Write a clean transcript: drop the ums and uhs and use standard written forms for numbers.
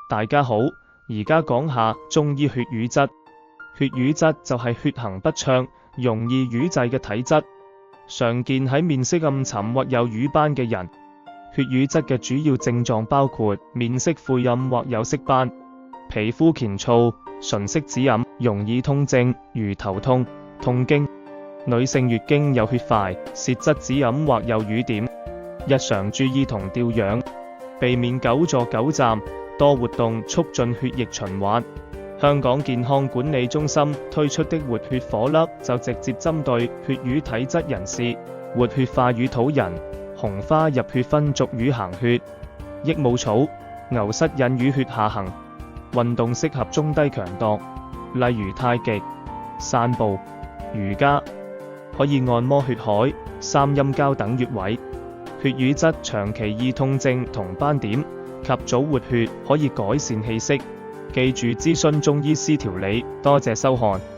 大家好，而家講下中醫血瘀質。血瘀質就係血行不暢、容易瘀滯嘅體質，常見喺面色暗沉或有瘀斑嘅人。血瘀質嘅主要症狀包括面色晦暗或有色斑、皮膚乾燥、唇色紫暗、容易痛症如頭痛、痛經。女性月經有血塊、舌質紫暗或有瘀點。日常注意同調養，避免久坐久站，多活動促進血液循環。香港健康管理中心推出的活血顆粒就直接針對血瘀體質人士。活血化瘀土人、紅花入血分逐瘀行血、益母草、牛膝引瘀血下行。運動適合中低強度，例如太極、散步、瑜伽，可以按摩血海、三陰交等穴位。血瘀質長期易痛症同斑點，及早活血可以改善氣息。記住諮詢中醫師調理，多謝收看。